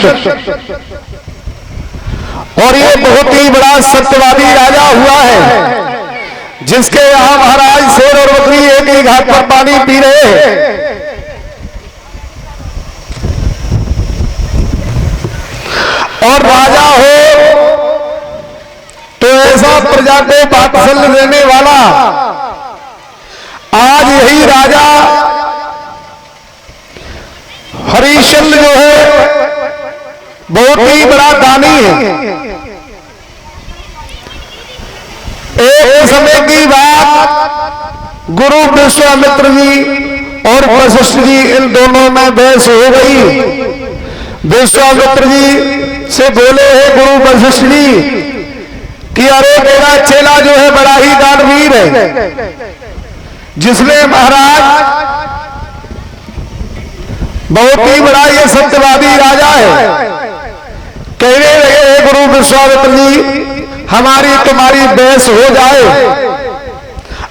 हरिश्चंद्र, और ये बहुत ही बड़ा सत्यवादी राजा हुआ है, जिसके यहां महाराज शेर और बकरी एक ही घाट पर पानी पी रहे हैं। और राजा हो तो ऐसा प्रजा को वात्सल्य देने वाला, आज यही राजा हरिश्चंद्र जो है बहुत ही बड़ा दानी है। एक समय की बात, गुरु विश्वामित्र जी और वशिष्ठ जी इन दोनों में बहस हो गई। विश्वामित्र जी से बोले हैं गुरु वशिष्ठ जी कि अरे मेरा चेला जो है बड़ा ही दानवीर है, जिसने महाराज बहुत ही बड़ा ये सत्यवादी राजा है। कहने लगे गुरु विश्वामित्र जी, हमारी तुम्हारी बहस हो जाए,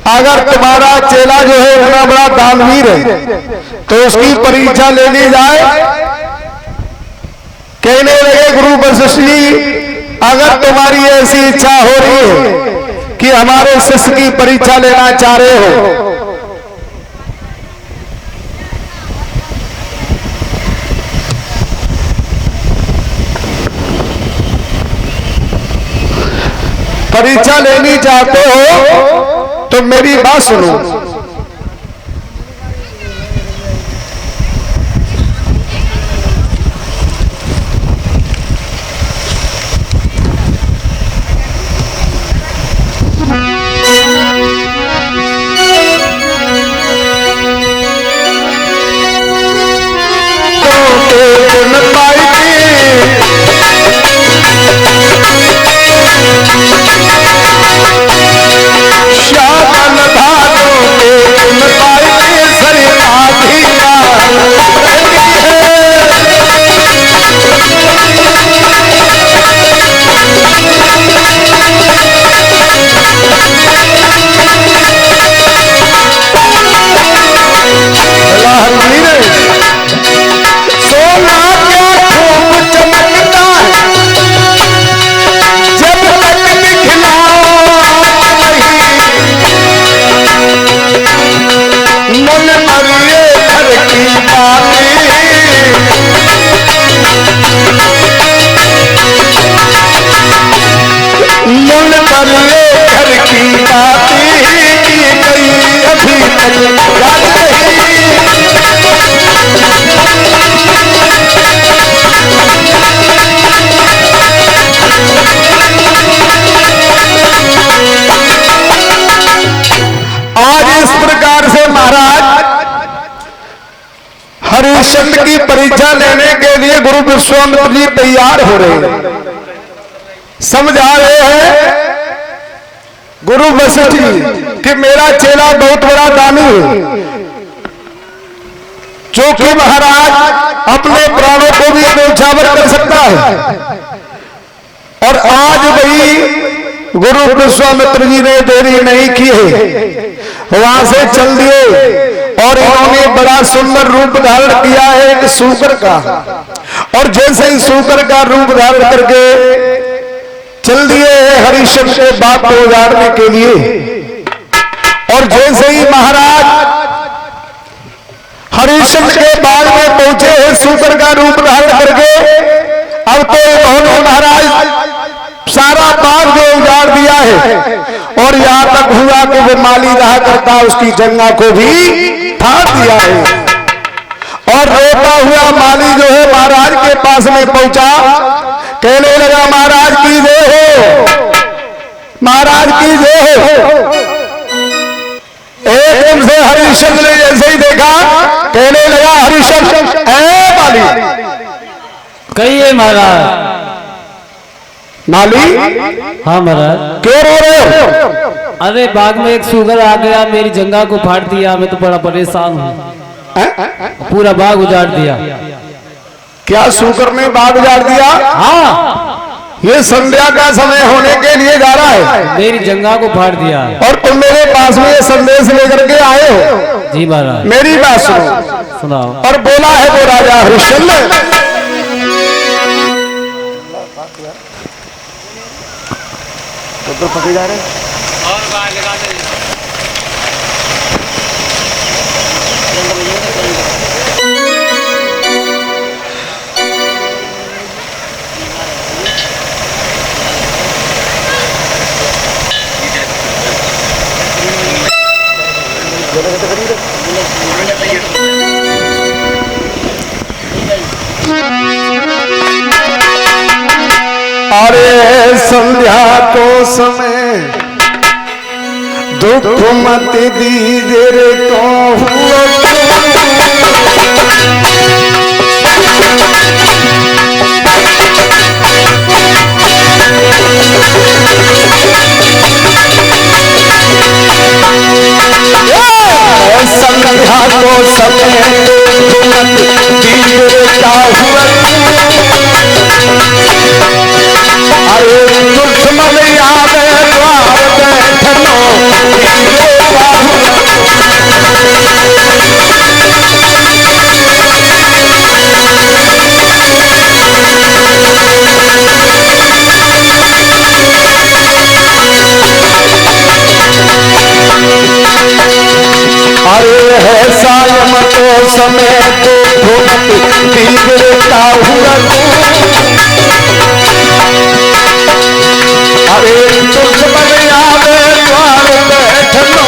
अगर तुम्हारा चेला जो है इतना बड़ा दानवीर है तो उसकी परीक्षा ले ली जाए। कहने लगे गुरु वशिष्ठ जी, अगर तुम्हारी ऐसी इच्छा हो रही है कि हमारे शिष्य की परीक्षा लेना चाह रहे हो, परीक्षा लेनी चाहते हो तो मेरी बात सुनो। हरिश्चंद्र की परीक्षा लेने के लिए गुरु विश्वामित्र जी तैयार हो रहे हैं, समझा रहे हैं गुरु वशिष्ठ जी कि मेरा चेला बहुत बड़ा दानी है, जो कि महाराज अपने प्राणों को भी न्यौछावर कर सकता है। और आज वही गुरु विश्वामित्र जी ने देरी नहीं की है, वहां से चल दिए और इन्होंने बड़ा सुंदर रूप धारण किया है एक सूकर का। और जैसे ही सूकर का रूप धारण करके चल दिए हरिश्चंद्र के बाप को उजाड़ने के लिए। और जैसे ही महाराज हरिश्चंद्र के बाग में पहुंचे हैं सूकर का रूप धारण करके, अब तो इन्होंने महाराज सारा बाग जो उजाड़ दिया है, और यहां तक हुआ कि वो माली रहा करता उसकी जंगा को भी फाड़ दिया है। और रोता हुआ माली जो है महाराज के पास में पहुंचा, कहने लगा महाराज की जय हो, महाराज की जय हो। एकदम से हरिश्चंद्र ने जैसे ही देखा, कहने लगा हरिश्चंद्र ऐ माली, कहिए महाराज। माली, हाँ महाराज। क्यों रो रहे हो? अरे बाग में एक सुगर आ गया, मेरी जंगा को फाड़ दिया, मैं तो बड़ा परेशान हूँ, पूरा बाग उजाड़ दिया। क्या सुगर ने बाग उजाड़ दिया? हाँ, ये संध्या का समय होने के लिए जा रहा है, मेरी जंगा को फाड़ दिया। और तुम मेरे पास में ये संदेश लेकर के आए हो? जी महाराज। मेरी बात सुनो, सुनाओ। और बोला है वो राजा हरिश्चंद्र, पर पके जा रहे हैं। और बाहर लगा दे। अरे संध्या को समय दुख मत दीजे रे तो संध्या को समय दुख मत दीजे रे का हुआ। अरे दुश्मन याद द्वार बैठनो अरे है सायम को समय तो बिगड़ता हुआ। अरे दुश्मन याद द्वार बैठनो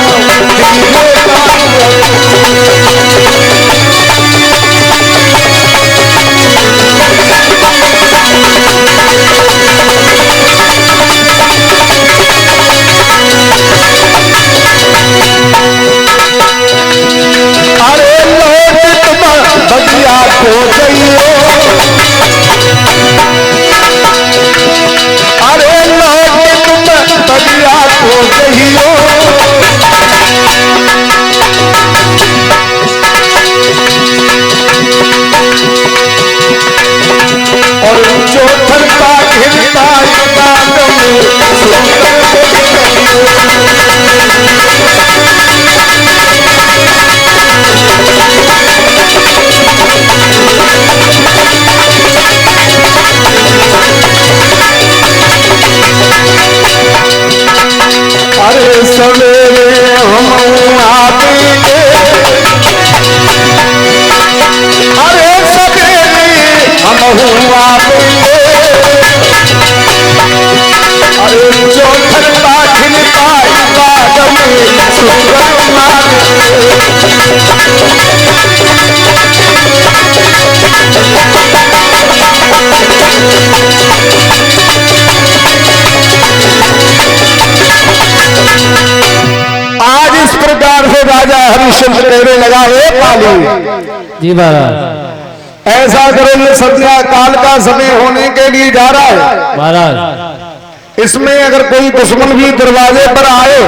अरे लोट तुम बगिया को जइयो। अरे लोट तुम बगिया को जइयो। और जो थरता घिरता अरे सवेरे हम आएंगे। अरे सवेरे हम आएंगे। अरे जो ठंडा खिलता बाग में सुगंध आज इस प्रकार से राजा हरिश्चंद्र कहने लगा, हे पाली जी महाराज। ऐसा करो, ये संध्या काल का समय होने के लिए जा रहा है महाराज। इसमें अगर कोई दुश्मन भी दरवाजे पर आए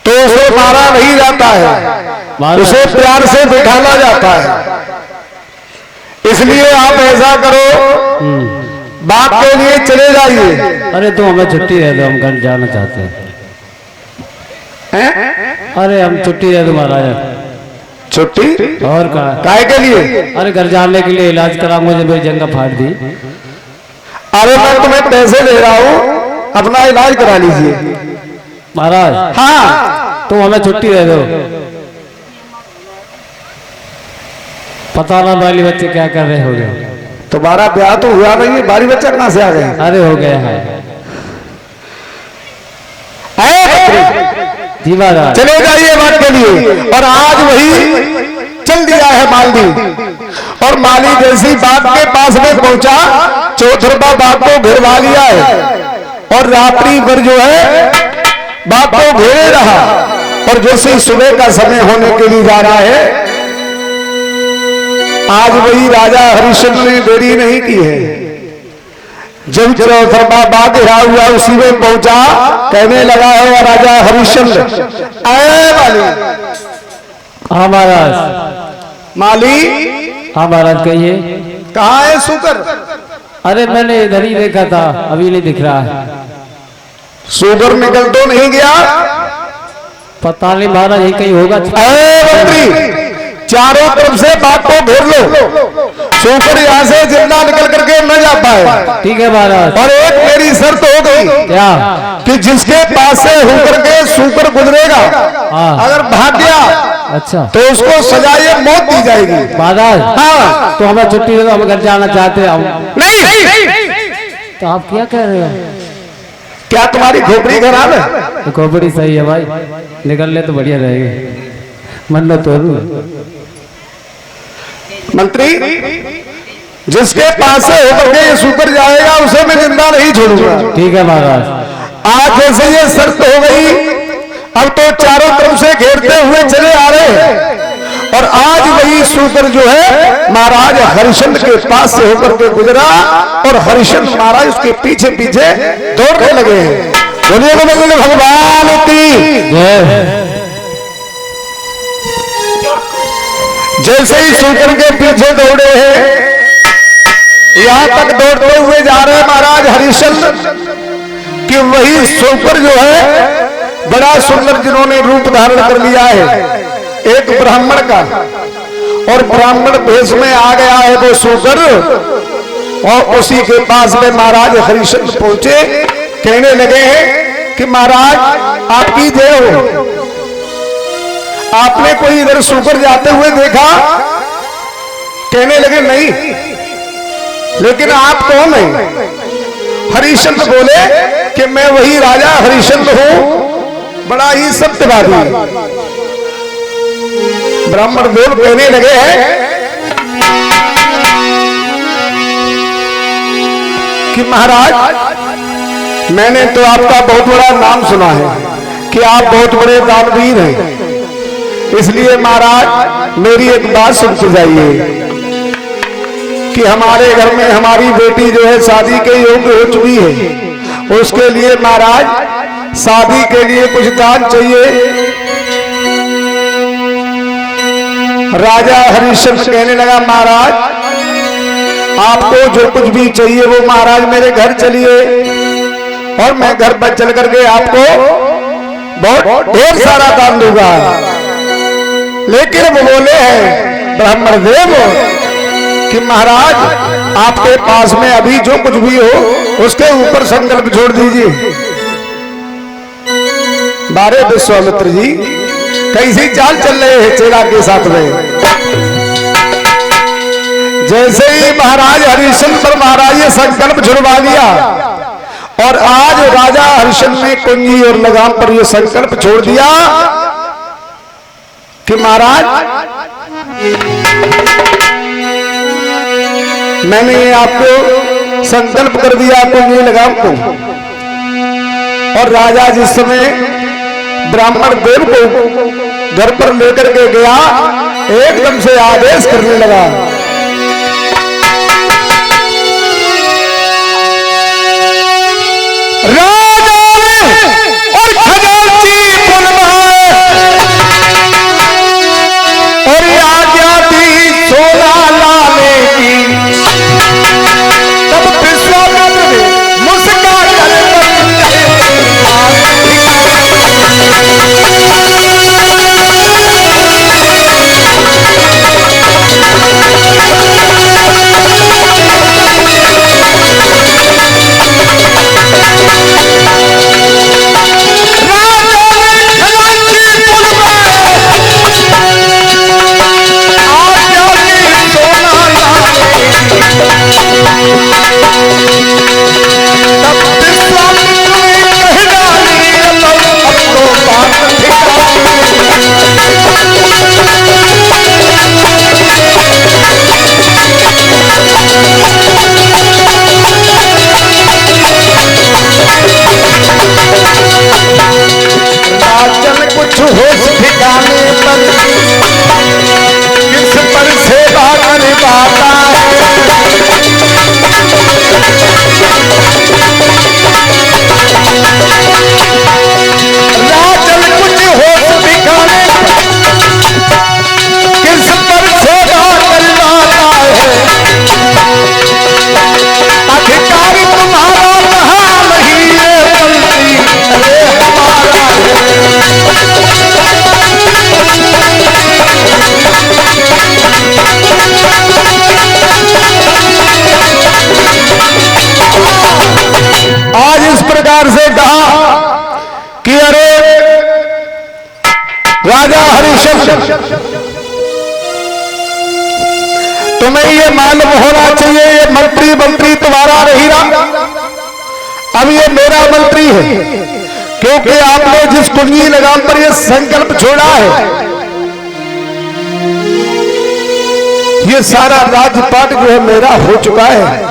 तो उसे मारा नहीं जाता है, उसे प्यार से बिठाना जाता है। इसलिए आप ऐसा करो, बात के लिए चले जाइए। अरे तो हमें छुट्टी दे दो, हम घर जाना चाहते हैं। अरे हम छुट्टी दे दो महाराज। छुट्टी और कहा काय के लिए? अरे घर जाने के लिए, इलाज करा, मुझे मेरी जंगा फाड़ दी। अरे मैं तुम्हें पैसे दे रहा हूँ, अपना इलाज करा लीजिए महाराज। हाँ तो हमें छुट्टी दे दो। पता ना बाली बच्चे क्या कर रहे हो गए। तुम्हारा ब्याह तो हुआ नहीं है, बारी बच्चा कहाँ से आ गए? अरे हो गया है जी महाराज। चले जाइए बात के लिए। और आज वही चल दिया है माली। और माली जैसी बात के पास में पहुंचा, चौथरबा बात को घेरवा लिया है और रात्रि भर जो है बात को घेरे रहा। और जैसे सुबह का समय होने के लिए जा रहा है, आज वही राजा हरिश्चंद्र ने देरी नहीं की है। जब चौथरबा बात घेरा हुआ उसी में पहुंचा, कहने लगा है राजा हरिश्चंद्र, आए माली। हाँ महाराज। माली हाँ महाराज कहिए। कहाँ है सुकर? अरे मैंने इधर ही देखा था, अभी नहीं दिख रहा है। सुकर निकल तो नहीं गया? पता नहीं महाराज, यही कहीं होगा। मंत्री, चारों तरफ से बात को घेर लो। सुकर यहाँ से जिंदा निकल कर करके न जा पाए। ठीक है महाराज। और एक मेरी शर्त हो गई क्या? कि जिसके पास से होकर के सूकर गुजरेगा, हाँ। अगर भाग गया अच्छा तो उसको सजाए मौत दी जाएगी। महाराज हाँ। तो हमें छुट्टी दे दो, हम घर जाना चाहते हैं। नहीं, तो आप क्या कह रहे हो? क्या तुम्हारी खोपड़ी खराब है? तो खोपड़ी सही है भाई, निकल ले तो बढ़िया रहेगी। मन तो मंत्री, जिसके पास से होकर के ये सूकर जाएगा उसे मैं जिंदा नहीं छोड़ूंगा। ठीक है महाराज। आज जैसे ये शर्त हो गई, अब तो चारों तरफ से घेरते हुए चले आ रहे हैं। और आज वही सूकर जो है महाराज हरिश्चंद्र के पास से होकर के गुजरा और हरिश्चंद्र महाराज उसके पीछे पीछे दौड़ने लगे हैं। बोलिए भगवान की। जैसे ही सूकर के पीछे दौड़े हैं, यहां तक दौड़ते हुए जा रहे हैं महाराज हरिश्चंद्र कि वही सूकर जो है बड़ा सुंदर जिन्होंने रूप धारण कर लिया है एक ब्राह्मण का, और ब्राह्मण भेष में आ गया है वो सूकर। और उसी के पास में महाराज हरिश्चंद्र पहुंचे, कहने लगे हैं कि महाराज आपकी जय हो। आपने कोई इधर सूकर जाते हुए देखा? कहने लगे नहीं, लेकिन आप कौन हैं? हरिश्चंद्र बोले कि मैं वही राजा हरिश्चंद्र हूं, बड़ा ही सत्यवादी। ब्राह्मण बोल कहने लगे हैं कि महाराज मैंने तो आपका बहुत बड़ा नाम सुना है कि आप बहुत बड़े दानवीर हैं, इसलिए महाराज मेरी एक बात सुनते जाइए कि हमारे घर में हमारी बेटी जो है शादी के योग्य हो चुकी है, उसके लिए महाराज शादी के लिए कुछ दान चाहिए। राजा हरिश्चंद्र कहने लगा महाराज आपको जो कुछ भी चाहिए वो महाराज मेरे घर चलिए और मैं घर पर चल करके आपको बहुत ढेर सारा दान दूंगा। लेकिन वो बोले हैं ब्राह्मण देव कि महाराज आपके पास में अभी जो कुछ भी हो उसके ऊपर संकल्प छोड़ दीजिए। बारे विश्वामित्र जी कैसी चाल चल रहे हैं चेला के साथ में। जैसे ही महाराज हरिश्चंद्र पर महाराज ये संकल्प छुड़वा दिया और आज राजा हरिश्चंद्र ने कुंजी और लगाम पर ये संकल्प छोड़ दिया कि महाराज मैंने आपको संकल्प कर दिया कुंजी लगाम को। और राजा जिस समय ब्राह्मण देव को घर पर लेकर के गया, एकदम से आदेश करने लगा राजा और खजांची बुलवाए और आज्ञा दी 16 लाने की। तब विश्वामित्र ने मुस्कुरा कर राजकुमार से कहा कि अरे राजा हरिश्चंद्र, तुम्हें ये मालूम होना चाहिए ये मंत्री तुम्हारा नहीं रहा, अब ये मेरा मंत्री है, क्योंकि आपने जिस कुंजी लगाम पर ये संकल्प छोड़ा है, ये सारा राजपाट जो है मेरा हो चुका है।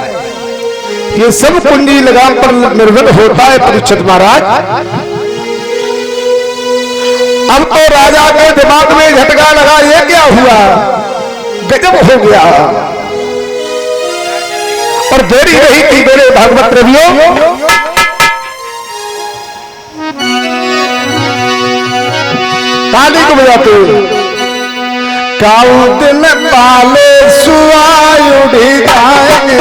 ये सब कुंजी लगाम पर निर्भर होता है परीक्षित महाराज। अब तो राजा के दिमाग में झटका लगा, ये क्या हुआ, गजब हो गया। और देरी नहीं थी मेरे भागवत प्रेमियों, ताली को बजाते काऊ दिन पाले सुआयुड़ी गाएंगे,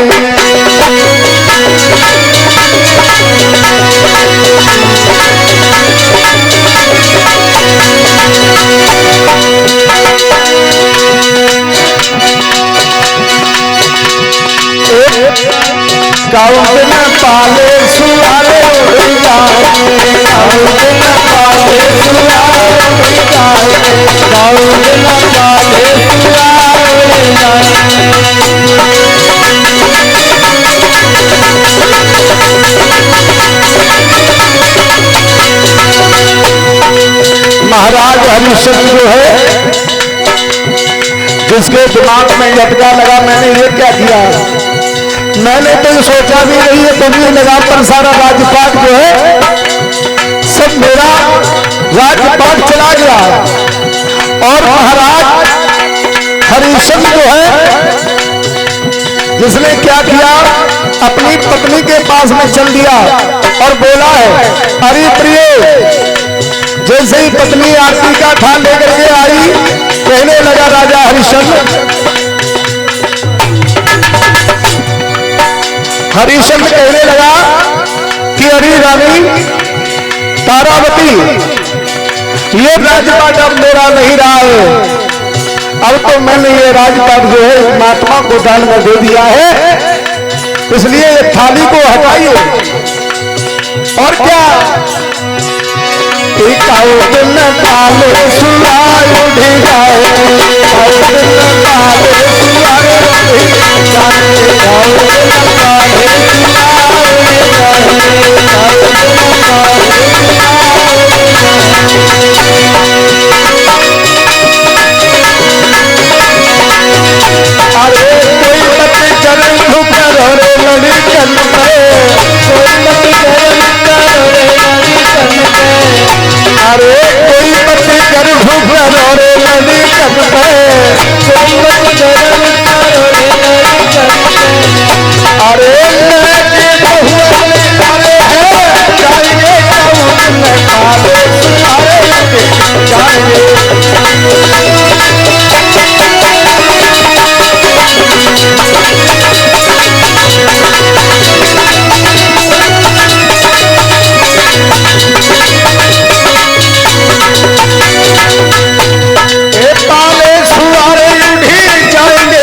काऊ दिन पाले सुआरे उड़ी गाएंगे, काऊ दिन पाले सुआरे उड़ी गाएंगे, काऊ दिन पाले सुआरे उड़ी गाएंगे। महाराज हरिश्चंद्र जो है, जिसके दिमाग में झटका लगा, मैंने ये क्या किया, मैंने तो सोचा भी नहीं है कुंजी लगाम पर सारा राजपाट जो है सब मेरा राजपाट चला गया। और महाराज हरिश्चंद्र जो है, जिसने क्या किया, अपनी पत्नी के पास में चल दिया और बोला है, अरे प्रिय, जैसे ही पत्नी आरती का थाल लेकर के आई, कहने लगा राजा हरिश्चंद्र, हरिश्चंद्र कहने लगा कि अरे रानी तारावती, ये राजपाट अब मेरा नहीं रहा है, अब तो मैंने ये राजपाट जो है महात्मा को दान में दे दिया है, इसलिए ये थाली को हटाइए। और क्या, दिन पाले सुआए उड़ी गाए, दिन पाले सुआए उड़ी गाए, दिन पाले सुआए उड़ी गाए, दिन पाले अरे कोई मत चरण करो रे लड़कन पे, कोई मत चरण करो रे लड़कन पे, अरे कोई मत चरण करो रे लड़कन पे, कोई मत चरण करो रे लड़कन पे, अरे लड़के बहुआ निकाले हैं, जाएंगे काऊ में काले सुनारे जाएंगे। पाले सुआरे उड़ी जाएंगे,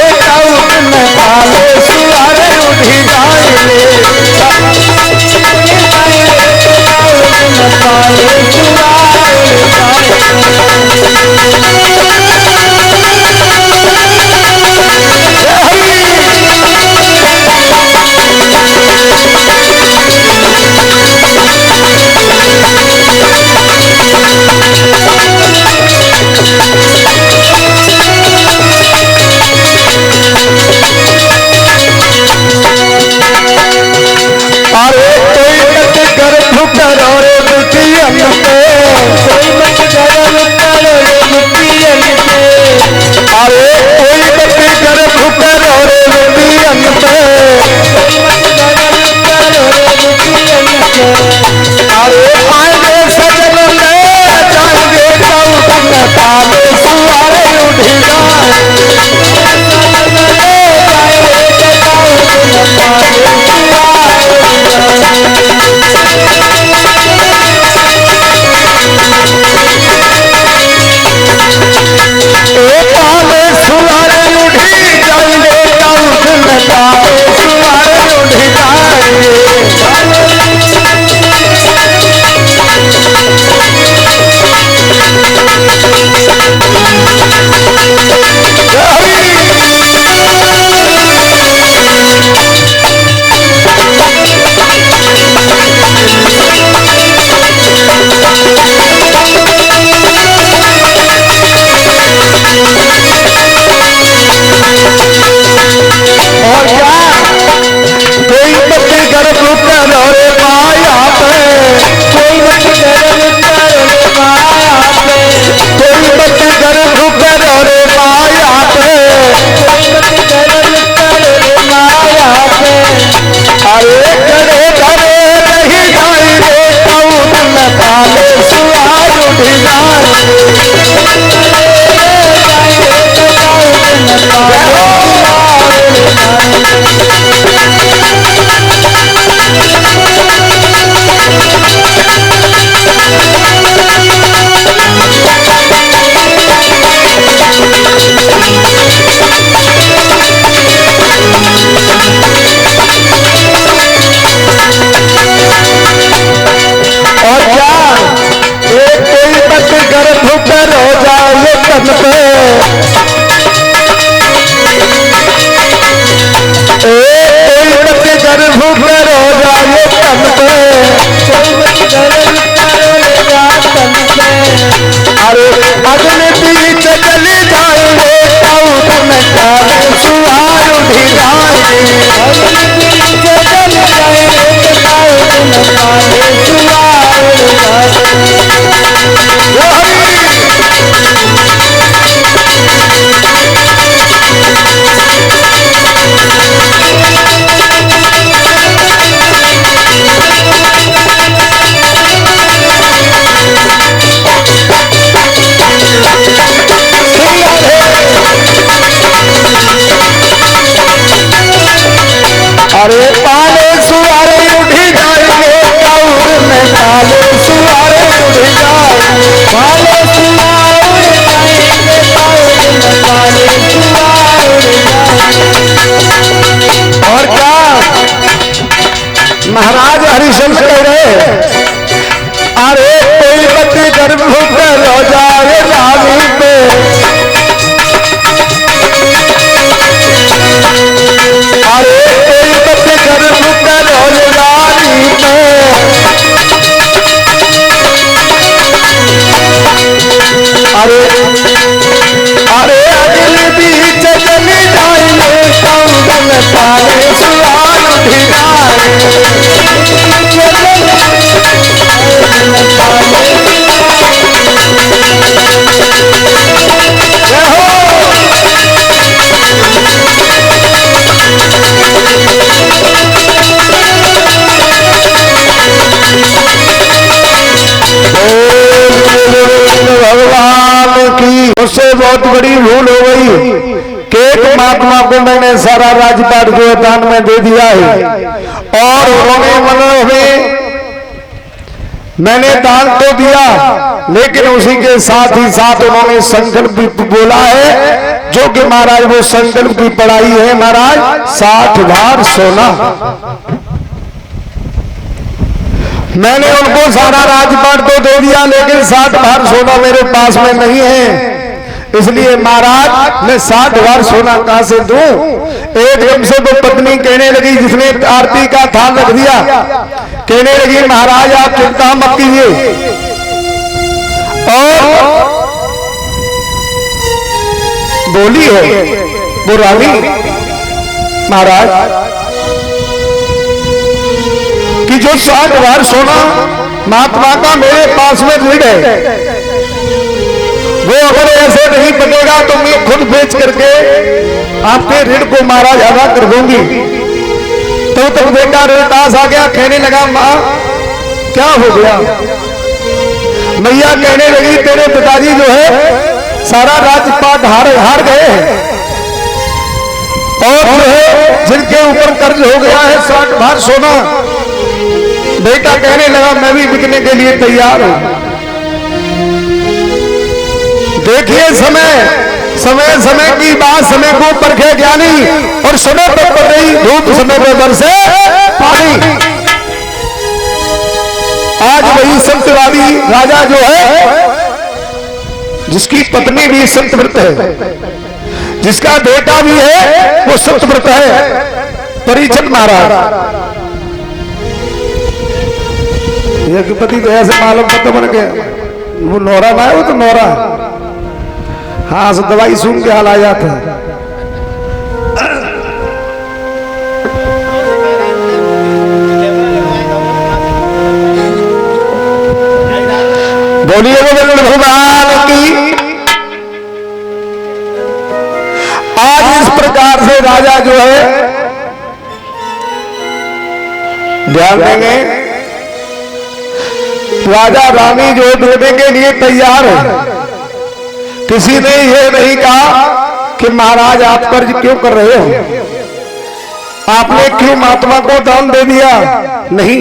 अरे करे करे नहीं जाए रे कौन काले सुहार उठ और क्या एक कोई बच गर्भ पर हो जाए तन पे, एक कोई बच गर्भ पर हो जाए तन पे, अरे अगले बीच चले जाएंगे कौन काले सुहार उठ जाए, अरे काले सुहारे उठ जाएंगे कौन काले सुहारे उठ जाए, काले सुहारे उठ जाएंगे कौन काले सुहारे उठ जाए। और क्या महाराज हरिशंकर कह रहे, अरे कोई बच्चे गर्भ पर हो जाए रानी पे, अरे कोई बच्चे गर्भ पर हो रानी पे, अरे अरे अगले बीच चले जाएंगे कौन काले सुहार उठ जाए, भगवान की उससे बहुत बड़ी भूल हो गई कि एक महात्मा को मैंने सारा राजपाट जो दान में दे दिया है, और उन्होंने मैंने दान तो दिया, लेकिन उसी के साथ ही साथ उन्होंने संकल्प भी बोला है, जो कि महाराज वो संकल्प की पढ़ाई है महाराज 60 भार सोना। मैंने उनको सारा राजपाट तो दे दिया, लेकिन 60 भार सोना मेरे पास में नहीं है, इसलिए महाराज मैं 60 भार सोना कहां से दूं। एकदम से वो पत्नी कहने लगी, जिसने आरती का थाल रख दिया, कहने लगी महाराज आप चिंता मत कीजिए, और बोली है वो रानी महाराज कि जो 60 भार सोना महात्मा का मेरे पास में ऋण है, वो अगर ऐसे नहीं बनेगा तो मैं खुद बेच करके आपके ऋण को महाराज अदा कर दूंगी। तो तब बेटा रोहतास आ गया, कहने लगा माँ क्या हो गया। मैया कहने लगी तेरे पिताजी जो है सारा राजपाट हार गए हैं, और जो है जिनके ऊपर कर्ज हो गया है 60 भार सोना। बेटा कहने लगा मैं भी बिकने के लिए तैयार हूं। देखिए समय की बात समय को परखे ज्ञानी, और समय पर पड़ रही धूप समय पर बरसे पानी। आज वही सत्यवादी राजा जो है, जिसकी पत्नी भी सत्यव्रत है, जिसका बेटा भी है वो सत्यव्रत है, परीक्षित महाराज। यज्ञपति तो ऐसे मालूम पता बन गया, वो नौरा ना है, वो तो नौरा। हाँ तो दवाई सुन के हाल आ जाता है। बोलिए गोविंद भगवान की। आज इस प्रकार से राजा जो है ध्यान देंगे, राजा रानी जो देने के लिए तैयार है। किसी ने ये नहीं कहा कि महाराज आप कर्ज क्यों कर रहे हो, आपने क्यों महात्मा को दान दे दिया, नहीं।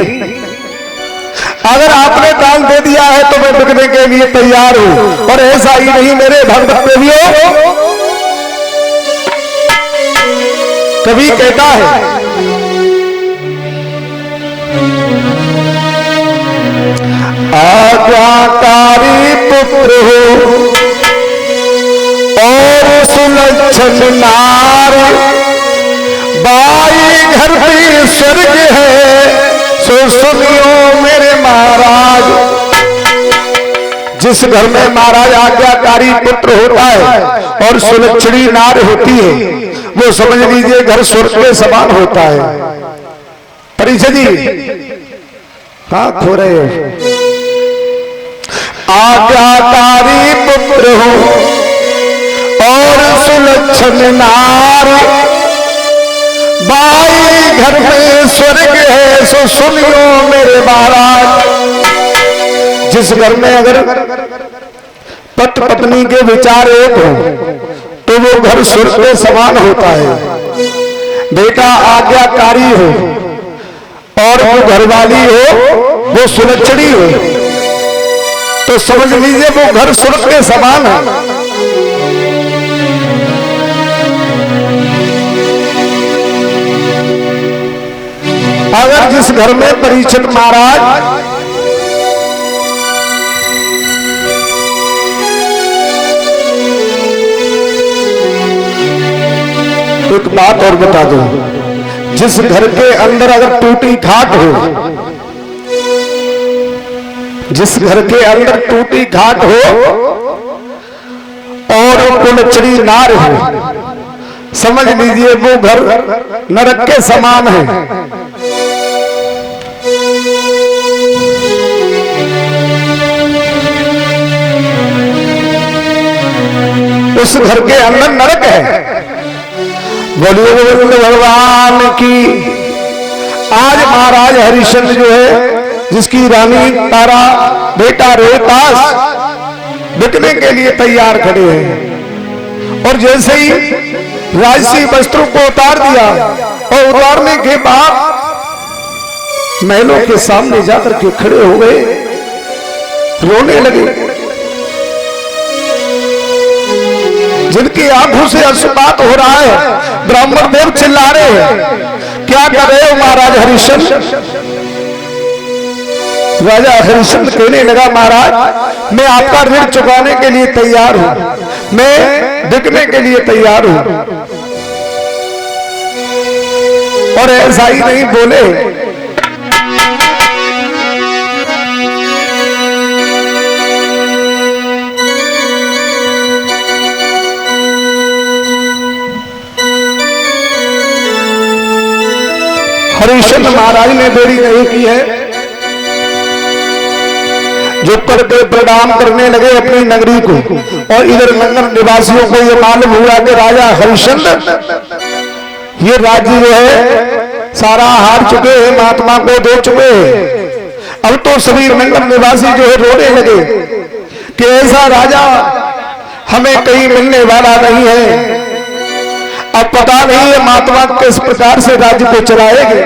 अगर आपने दान दे दिया है तो मैं बिकने के लिए तैयार हूं। और ऐसा ही नहीं मेरे भक्त प्रेमियों, कभी कहता है आज्ञाकारी पुत्र हो और सुलक्षण नार, बाई घर भी स्वर्ग है सो सुनियो मेरे महाराज। जिस घर में महाराज आज्ञाकारी पुत्र होता है और सुलक्षणी नार होती है, वो समझ लीजिए घर स्वर्ग के समान होता है। परिचय जी कहां खो रहे हो? आज्ञाकारी पुत्र हो और सुलक्षण नार, बाई घर में स्वर्ग है सो सुनियो मेरे महाराज। जिस घर में अगर पति पत्नी के विचार एक हो तो वो घर स्वर्ग के समान होता है। बेटा आज्ञाकारी हो और वो घरवाली हो वो सुलक्षणी हो तो समझ लीजिए वो घर स्वर्ग के समान है। अगर जिस घर में परीक्षित महाराज एक बात और बता दो, जिस घर के अंदर अगर टूटी खाट हो, जिस घर के अंदर टूटी घाट हो और कुलचड़ी नार हो, समझ लीजिए वो घर नरक के समान है। उस घर के अंदर नरक है। बोलिए गोविंद भगवान की। आज महाराज हरिश्चंद्र जो है, जिसकी रानी तारा बेटा रोहतास बिकने के लिए तैयार खड़े हैं, और जैसे ही राजसी वस्त्रों को उतार दिया और उतारने के बाद महलों के सामने जाकर के खड़े हो गए, रोने लगे। जिनकी आंखों से अश्रुपात हो रहा है, ब्राह्मण देव चिल्ला रहे हैं, क्या कर रहे हो महाराज हरिश्चंद्र? राजा हरिश्चंद्र कहने लगा, महाराज मैं आपका ऋण चुकाने के लिए तैयार हूं, मैं बिकने के लिए तैयार हूं। और ऐसा ही नहीं बोले, हरिश्चंद्र महाराज ने देरी नहीं की है, जो करके प्रणाम करने लगे अपनी नगरी को। और इधर नगर निवासियों को यह मालूम हुआ कि राजा हरिश्चंद्र ये राज्य जो है सारा हार चुके हैं, महात्मा को दे चुके हैं। अब तो सभी नगर निवासी जो है रोने लगे कि ऐसा राजा हमें कहीं मिलने वाला नहीं है। अब पता नहीं है महात्मा किस प्रकार से राज्य को चलाएंगे।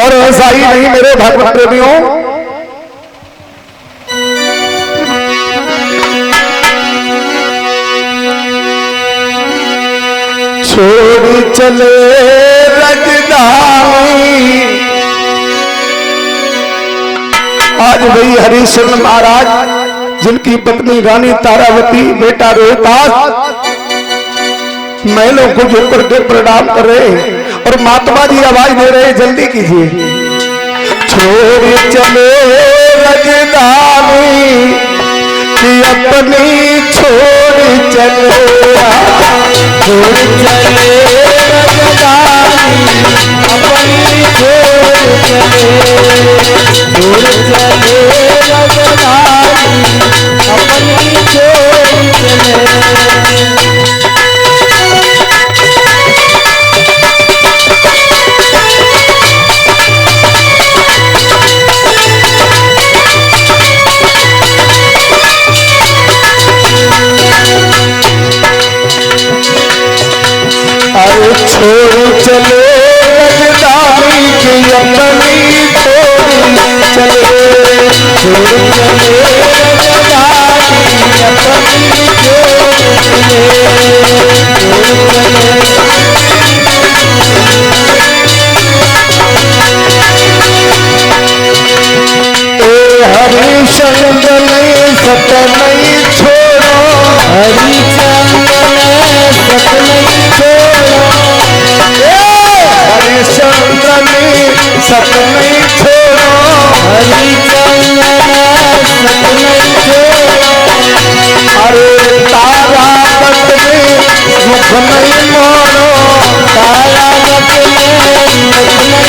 और ऐसा ही नहीं मेरे भक्त प्रेमियों, छोड़ चले रजधानी। आज वही हरिश्चंद्र महाराज जिनकी पत्नी रानी तारावती बेटा रोहतास महलों को झुक करके प्रणाम कर रहे हैं, और महात्मा जी आवाज दे रहे हैं, जल्दी कीजिए। छोड़ चले रजधानी कि अपनी छोड़ चले, छोड़ चले रजधानी अपनी छोड़ चले, छोड़ चले रजधानी अपनी छोड़ चले। हरिचंद ने सत नहीं छोड़ो, हरिचंद ने सत नहीं छोड़ो, हरिचंद ने सत नहीं छोड़ो, हरिचंद ने सत नहीं छोड़ो। अरे तारा बत में मुख नहीं मोड़ो, तारा बत में मुख नहीं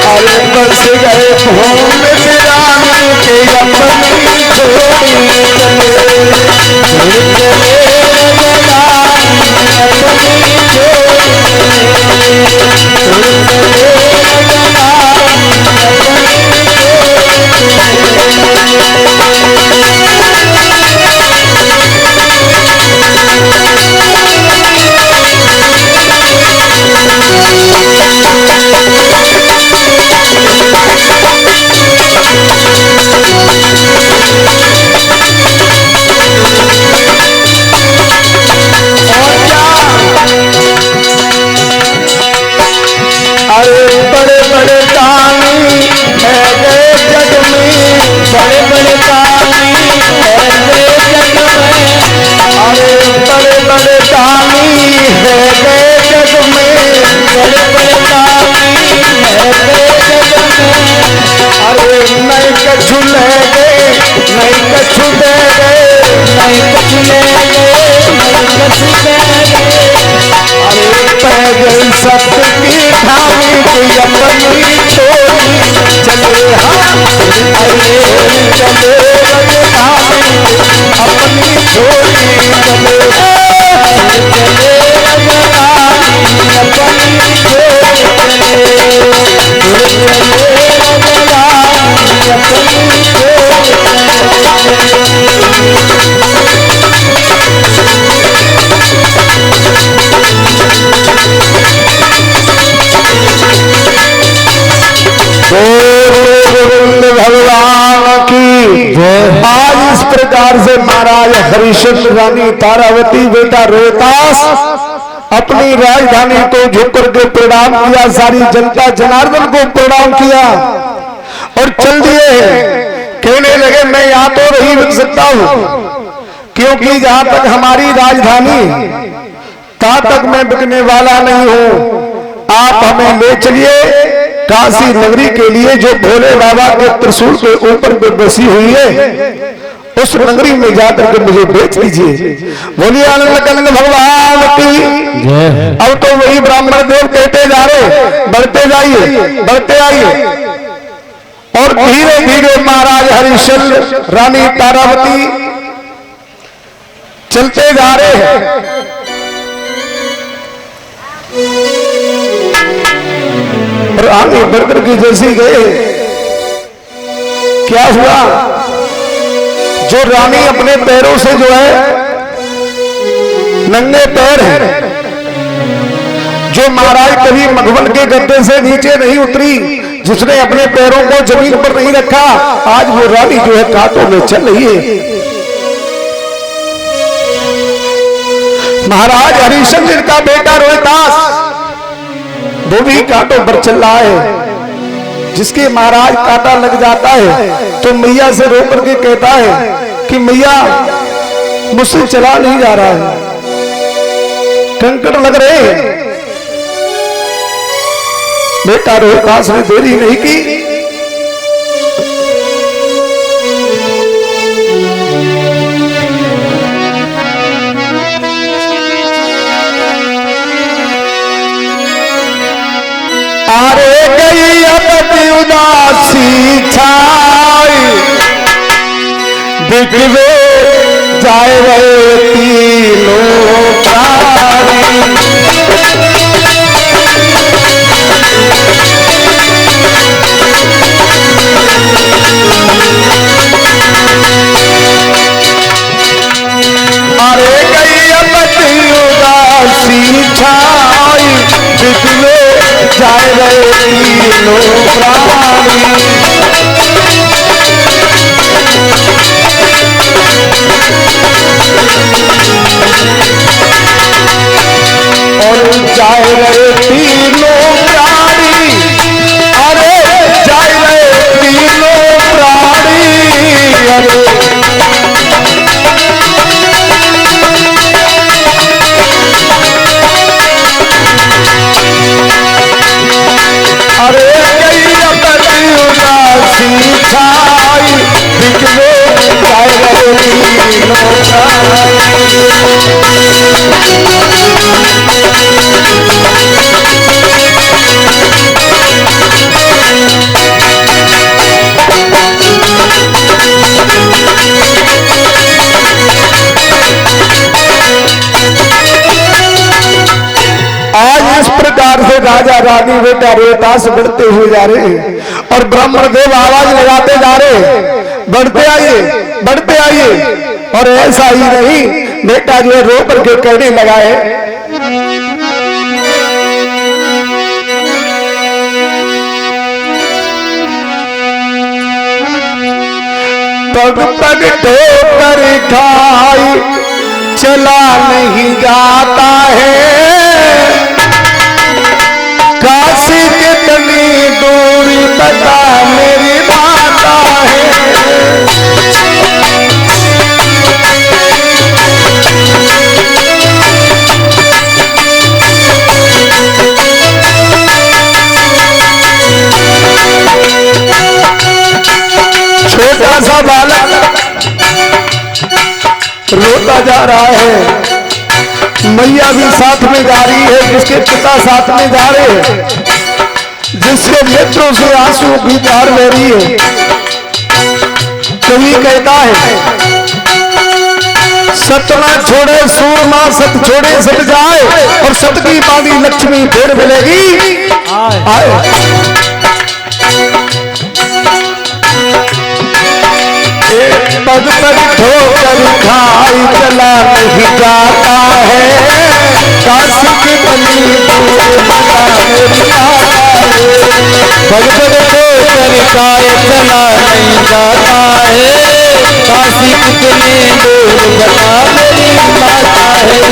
अरे बस गए भूम रानी के अपनी छोड़ी चले, अरे बड़े बड़े दानी है गए जग में, बड़े बड़े दानी है गए जग में, अरे बड़े बड़े दानी है गए जग में, बड़े बड़े दानी है गए जग में। अरे नहीं कछु ले गए, नहीं कछु दे गए, नहीं कुछ ले गए, नहीं कुछ दे गए। अरे पै गई सबकी ठानी की अपनी छोड़ी चले, हाँ अरे चले बड़े ठानी अपनी छोड़ी चले, चले रजवानी अपनी छोड़ चले, चले रजवानी अपनी छोड़ गोविंद भगवान की। आज इस प्रकार से महाराज हरिश्चंद्र रानी तारावती बेटा रोहतास अपनी राजधानी को झुक करके प्रणाम किया, सारी जनता जनार्दन को प्रणाम किया और चल दिए। कहने लगे मैं यहाँ तो नहीं रुक सकता हूँ, क्योंकि जहां तक हमारी राजधानी तहां तक मैं बिकने वाला नहीं हूँ। आप हमें ले चलिए काशी नगरी के लिए, जो भोले बाबा के त्रिशूल के ऊपर पे बसी हुई है, उस नगरी में जाकर के मुझे बेच दीजिए। बोलिए आनंद कंद भगवान की। अब तो वही ब्राह्मण देव कहते जा रहे, बढ़ते जाइए, बढ़ते आइए। और धीरे धीरे महाराज हरिश्चंद्र रानी तारावती चलते जा रहे हैं। और आगे बढ़कर के जैसे गए, क्या हुआ, जो रानी अपने पैरों से जो है नंगे पैर है, जो महाराज कभी मधुबन के गद्दे से नीचे नहीं उतरी, जिसने अपने पैरों को जमीन पर नहीं रखा, आज वो रानी जो है कांटों में चल रही है। महाराज हरिश्चंद्र का बेटा रोहतास वो भी कांटों पर चल रहा है। जिसके महाराज कांटा लग जाता है तो मैया से रो करके कहता है कि मैया मुझसे चला नहीं जा रहा है, कंकड़ लग रहे हैं। बेटा रोहतास ने देरी नहीं की, आरे गई अपनी उदासी छाई, बिगड़े जाए रहे तीनों प्राणी। अरे गई अपनी उदासी छाई, बिगड़े जाए गए तीनों प्राणी। और जाए गए तीनों प्राणी, अरे जाए गए तीनों प्राणी, अरे गई अपनी उदासी छाई, बिकने जाए गए तीनों प्राणी। आज इस प्रकार से राजा रानी बेटा रोहतास बढ़ते हुए जा रहे हैं और ब्राह्मण देव आवाज लगाते जा रहे हैं, बढ़ते आइए बढ़ते आइए। और ऐसा ही नहीं, बेटा जो रो करके कहने लगा है, पग पग ठोकर खाई चला नहीं जाता है, काशी कितनी दूरी बता मेरी माता है। छोटा सा बालक रोता जा रहा है, मैया भी साथ में जा रही है, जिसके पिता साथ में जा रहे हैं, जिसके नेत्रों से आंसू की धार बह रही है। कवि कहता है, सत ना छोड़े सूरमा सत छोड़े सत जाए, और सत की बांधी लक्ष्मी फिर मिलेगी आए। पग पग ठोकर खाई चला नहीं जाता है, काशी कितनी दूर बता मेरी माता है। पग पग ठोकर खाई चला नहीं जाता है, काशी कितनी दूर बता मेरी माता है।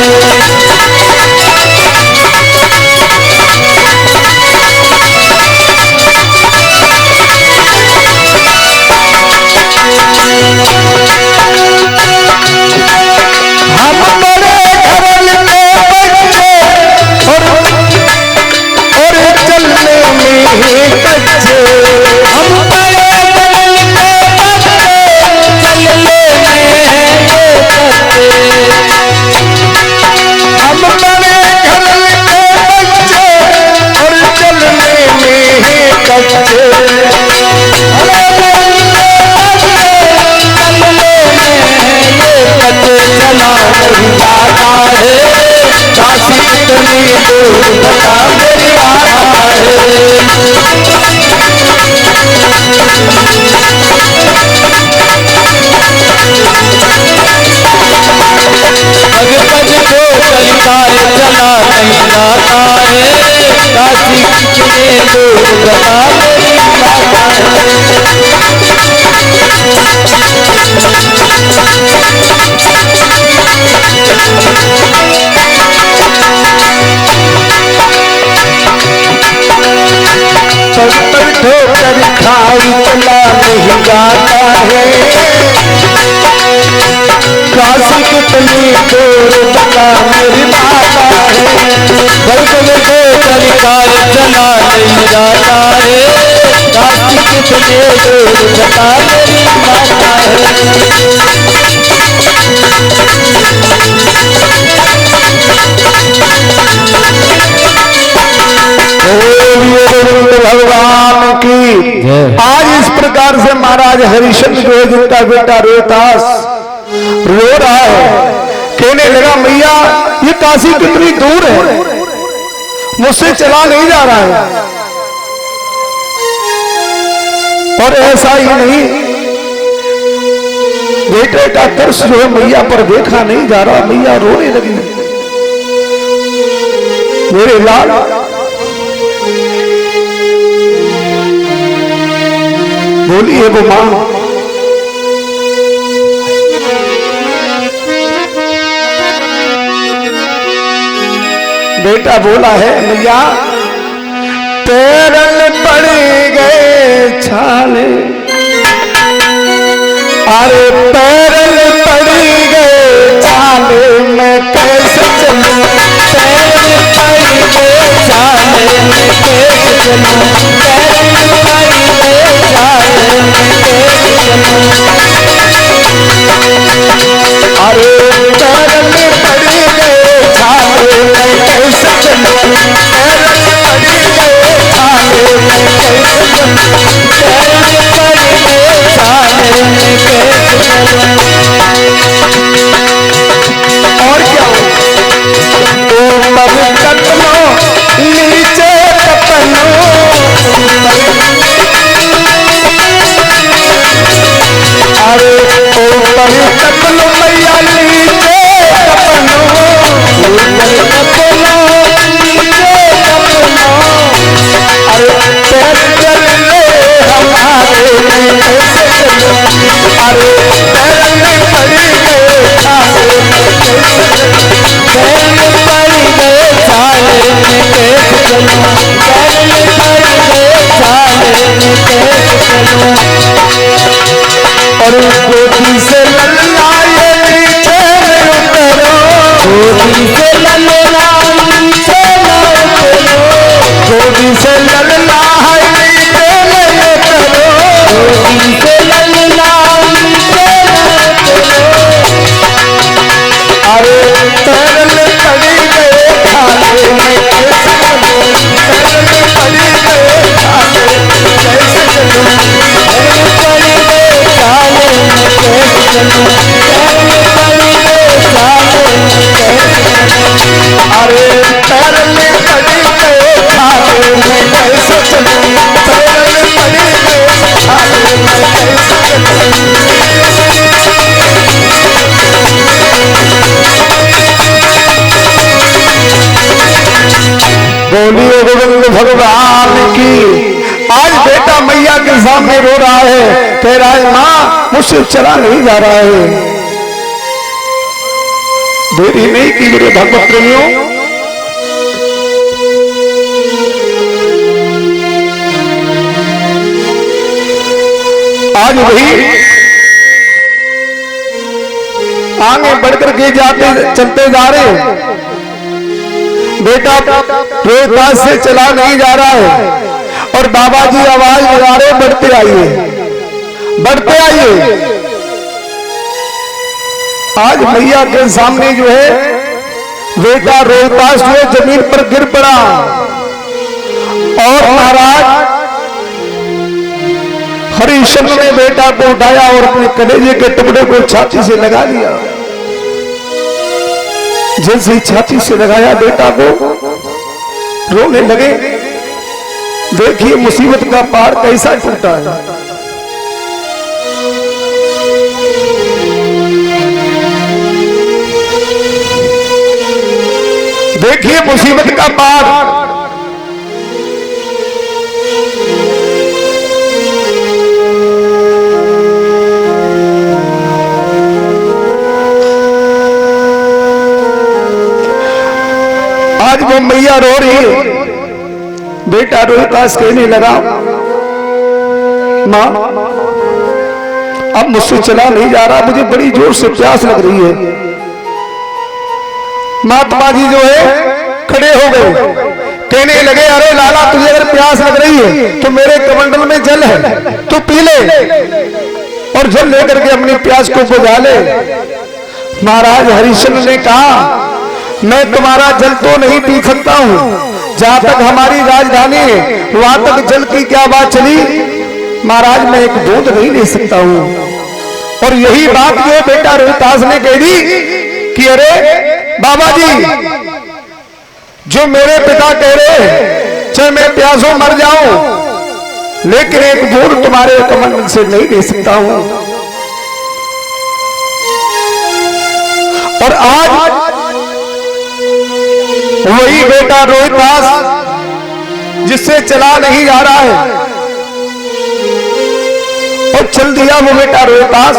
ठोकर खाई चला नहीं जाता है, काशी कितनी दूर बता मेरी माता है। पग पग ठोकर खाई चला नहीं जाता है, काशी कितनी दूर बता मेरी माता है। भगवान की आज इस प्रकार से महाराज हरिश्चंद्र जो है, जिनका बेटा रोहतास रो रहा है, कहने लगा मैया ये काशी कितनी दूर है, मुझसे चला नहीं जा रहा है। और ऐसा ही नहीं, बेटे का तरस जो है मैया पर देखा नहीं जा रहा, मैया रोने लगी। मेरे लाल बोली है वो मां। बेटा बोला है मैया पैरल पड़ गए छाले, अरे पैरल पड़ गए छाले मैं कैसे चलूं, पैरल पड़ गए छाले में कैसे चलूं, पैरल पड़ गए छाले में कैसे चलूं, अरे पैरल पड़ गए छाले मैं कैसे चलूं, पैरल पड़ गए छाले मैं कैसे चलूं, पैरल पड़ गए छाले में कैसे चलूं। और क्या ऊपर कपनो नीचे कपनो, अरे ऊपर कपनो मैया नीचे कपनो, ऊपर कपनो नीचे कपनो, अरे पैर चल ले हमारे मैं कैसे चलूं, अरे पैर में पड़ गए छाले मैं कैसे चलूं, पैरल पड़ गए छाले में कैसे चलूं, पैरल पड़ गए छाले में कैसे चलूं। और गोदी से लल्लाए नीचे न उतरो, गोदी से लल्ला नीचे न उतरो, गोदी से लल्ला है नीचे न उतरो, गोदी से लल्ला नीचे न उतरो, अरे पैरल पड़ गए छाले में कैसे चलूं, पैरल पड़ गए छाले में कैसे चलूं, पैरल पड़ गए छाले में कैसे चलूं, पैरल पड़ गए छाले में कैसे चलूं, अरे पैरल पड़ गए छाले में कैसे चलूं, पैरल पड़ गए छाले में कैसे चलूं। बोलिए गोविंद भगवान की। आज बेटा मैया के सामने रो रहा है, कह रहा है मां मुझसे चला नहीं जा रहा है। देरी नहीं की मेरे भगवत प्रेमियों, आज वही आगे बढ़कर के जाते चलते जा रहे हैं। बेटा रोहिदास से चला नहीं जा रहा है और बाबा जी आवाज लगा रहे बढ़ते आइए, बढ़ते आइए। आज मैया के सामने जो है बेटा रोहिदास जो है जमीन पर गिर पड़ा और महाराज हरिश्चंद्र ने बेटा को उठाया और अपने कलेजे के टुकड़े को छाती से लगा लिया। जैसे ही छाती से लगाया बेटा को रोने लगे। देखिए मुसीबत का पहाड़ कैसा टूटा है। देखिए मुसीबत का पहाड़। आज वो मैया रो रही है। बेटा रोहिदास कहने लगा मां अब मुझसे चला नहीं जा रहा, मुझे बड़ी जोर से प्यास लग रही है। महात्मा जी जो है खड़े हो गए, कहने लगे अरे लाला तुझे अगर प्यास लग रही है तो मेरे कमंडल में जल है, तू पी ले और जल लेकर के अपनी प्यास को बुझा ले। महाराज हरिश्चंद्र ने कहा मैं तुम्हारा जल तो नहीं पी सकता हूं, जहां तक हमारी राजधानी है वहां तक जल की क्या बात चली। महाराज मैं एक बूंद नहीं ले सकता हूं। और यही बात जो बेटा रोहिदास ने कह दी कि अरे बाबा जी जो मेरे पिता कह रहे चाहे मैं प्यासों मर जाऊं लेकिन एक बूंद तुम्हारे कमंडल से नहीं ले सकता हूं। और आज वही बेटा रोहिदास जिससे चला नहीं जा रहा है, और चल दिया वो बेटा रोहतास।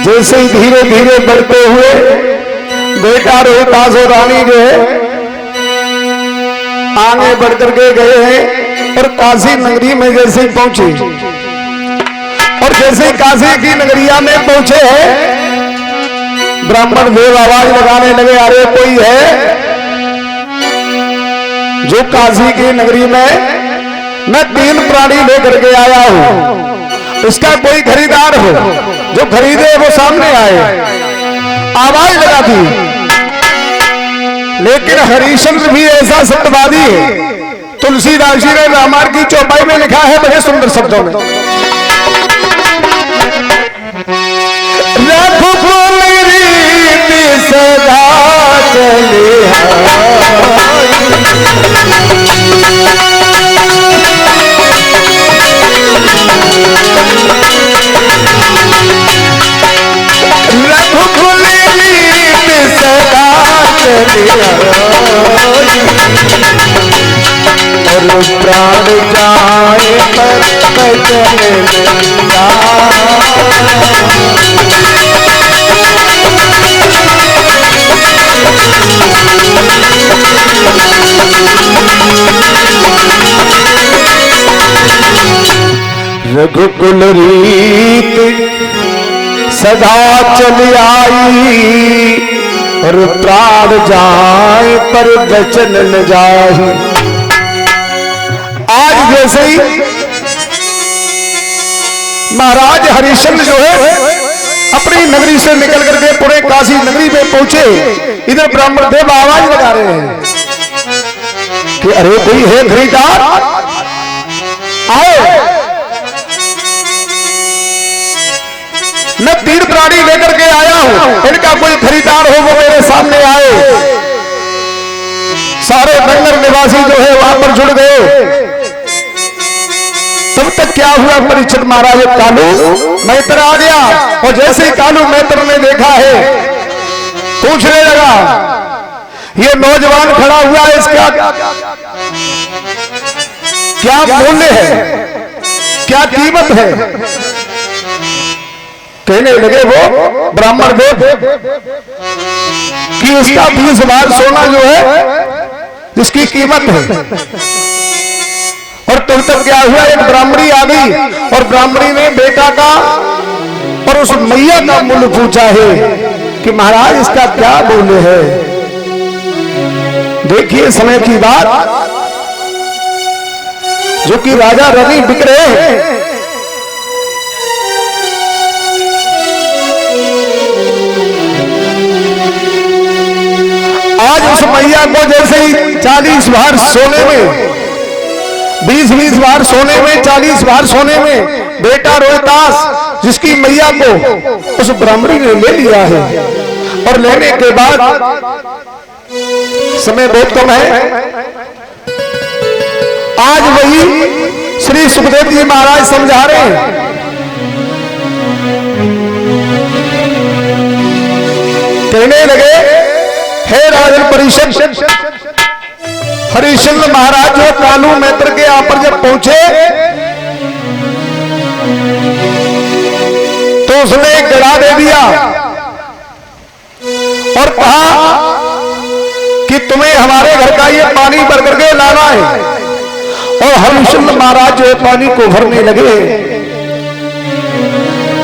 जैसे ही धीरे धीरे बढ़ते हुए बेटा रोहतास और रानी जो है आगे बढ़ करके गए हैं और काशी नगरी में जैसे ही पहुंचे और जैसे ही काशी की नगरिया में पहुंचे हैं ब्राह्मण देव आवाज लगाने लगे, अरे कोई है जो काशी की नगरी में मैं 3 प्राणी लेकर के आया हूं, इसका कोई खरीदार हो, जो खरीदे वो सामने आए। आवाज लगा दी, लेकिन हरिश्चंद्र भी ऐसा सत्यवादी है। तुलसीदास जी ने रामायण की चौपाई में लिखा है बड़े सुंदर शब्दों में, रघुकुल रीति सदा चली रघुकुल रीति सदा चली और प्राण जाए पर बचन रघुकुल रीत सदा चली आई और प्राण जाए पर बचन न जाए। आज जैसे ही महाराज हरिश्चंद्र जो है अपनी नगरी से निकल करके पूरे काशी नगरी में पहुंचे, इधर ब्राह्मण देव आवाज लगा रहे हैं कि अरे कोई है खरीदार, आओ। मैं 3 प्राणी लेकर के आया हूं, इनका कोई खरीदार हो वो मेरे सामने आए। सारे नगर निवासी जो है वहां पर जुड़ गए। तब तक क्या हुआ, परीक्षित महाराज कालू मैत्र आ गया और जैसे ही कालू मैत्र ने देखा है पूछने लगा, ये नौजवान खड़ा हुआ है, इसका क्या मूल्य है, क्या कीमत है? कहने लगे वो ब्राह्मण देव कि इसका 20 बार सोना जो है जिसकी कीमत है। और तब तक क्या हुआ, एक ब्राह्मणी आ गई और ब्राह्मणी ने बेटा का और उस मैया का मूल्य पूछा है कि महाराज इसका क्या मूल्य है। देखिए समय की बात, जो कि राजा रवि बिक रहे हैं। आज उस मैया को जैसे ही 40 बार सोने में, 20-20 बार सोने में, 40 बार सोने में बेटा रोहतास जिसकी मैया को उस ब्राह्मणी ने ले लिया है। और लेने के बाद समय बहुत कम है, आज वही श्री सुखदेव जी महाराज समझा रहे हैं। कहने लगे, हे राजन परिषद, हरिश्चंद्र महाराज जो कालू मैत्र के यहाँ पर जब पहुंचे तो उसने एक गड़ा दे दिया और कहा कि तुम्हें हमारे घर का ये पानी भर करके लाना है। और हरिश्चंद्र महाराज जो पानी को भरने लगे,